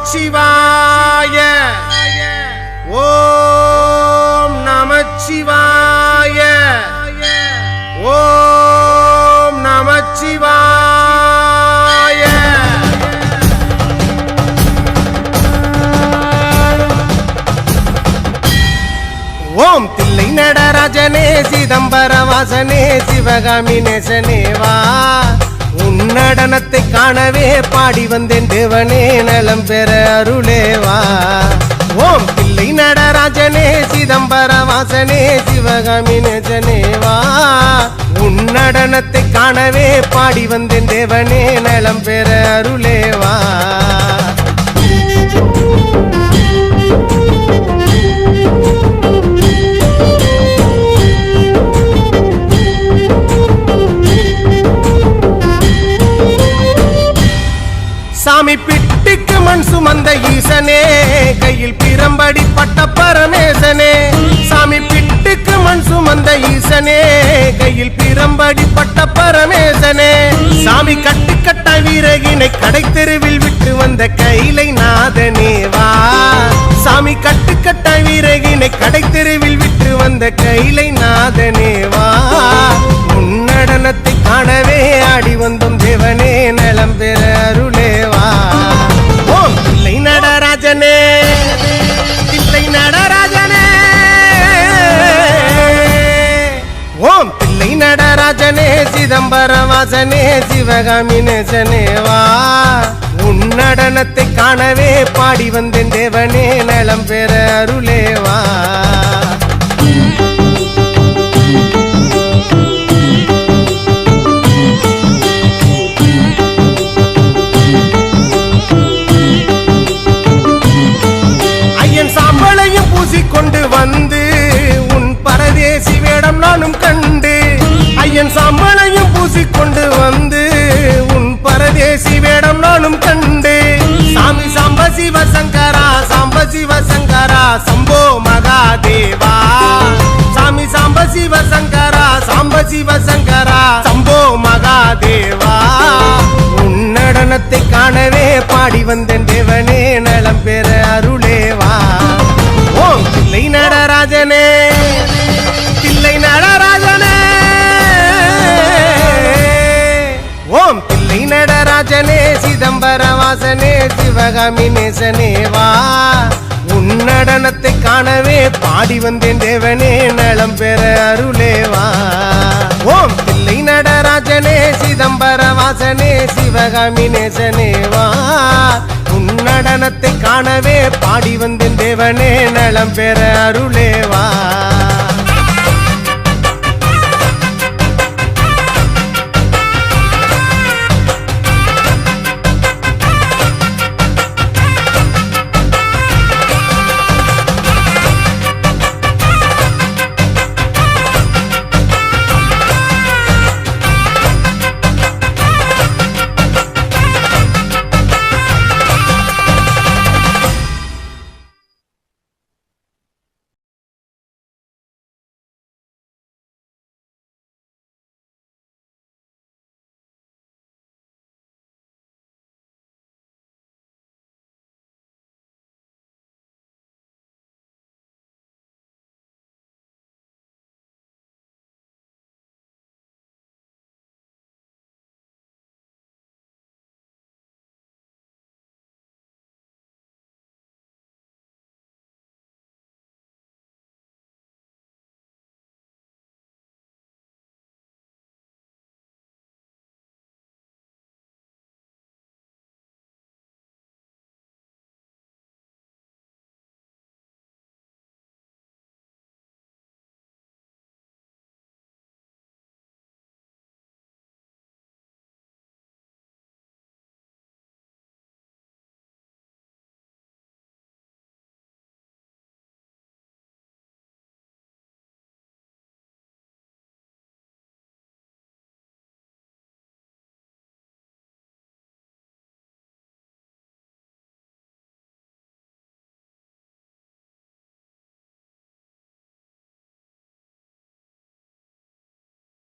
நமச்சிவாய ஓம் நமச்சிவாய ஓம் நமச்சிவாய ஓம் தில்லை நடராஜனே சிதம்பர வாசனே சிவகாமி நேசனேவா உன்னடனத்தை காணவே பாடி வந்தேன் தேவனே நலம் பெற அருளேவா ஓம் தில்லை நடராஜனே சிதம்பர வாசனே சிவகாமி நேசனேவா உன்னடனத்தை காணவே பாடி வந்தேன் தேவனே நலம் பெற அருளேவா சாமி பிட்டுக்கு மண் சுமந்த ஈசனே கையில் பிரம்படி பட்ட பரமேசனே சாமி பிட்டுக்கு மண் சுமந்த ஈசனே கையில் பிரம்படி பட்ட பரமேசனே சாமி கட்டுக்கட்ட வீரகினை கடை தெருவில் விட்டு வந்த கைலை நாதனேவா சாமி கட்டுக்கட்ட வீரகினை கடை தெருவில் விட்டு வந்த கைலை நாதனேவா உன்னடனத்தை காணவே ஆடி வந்தோம் தேவனே நலம் பெற அருளேவா ஓம் தில்லை நடராஜனே தில்லை நடராஜனே ஓம் தில்லை நடராஜனே சிதம்பர வாசனே சிவகாமி நேசனேவா உன்னடனத்தை காணவே பாடி வந்தேன் தேவனே நலம் பெற அருளேவா கொண்டு வந்து உன் பரதேசி வேடம் நானும் கண்டு ஐயன் சாம்பலையும் பூசிக்கொண்டு வந்து உன் பரதேசி வேடம் நானும் கண்டு சாமி சாம்ப சிவசங்கரா சாம்ப சிவசங்கரா சம்போ மகாதேவா சாமி சாம்ப சிவசங்கரா சாம்ப சிவசங்கரா சம்போ மகாதேவா உன்னடனத்தை காணவே பாடி வந்தேன் தேவனே நலம் பெற அருளேவா ஓம் தில்லை நடராஜனே தில்லை நடராஜனே ஓம் தில்லை நடராஜனே சிதம்பர வாசனே சிவகாமி நேசனேவா உன்னடனத்தை காணவே பாடி வந்தேன் தேவனே நலம் பெற அருளேவா ஓம் தில்லை நடராஜனே சிதம்பர வாசனே சிவகாமி நேசனேவா உன்னடனத்தை காணவே பாடி வந்தேன் தேவனே நலம் பெற அருளேவா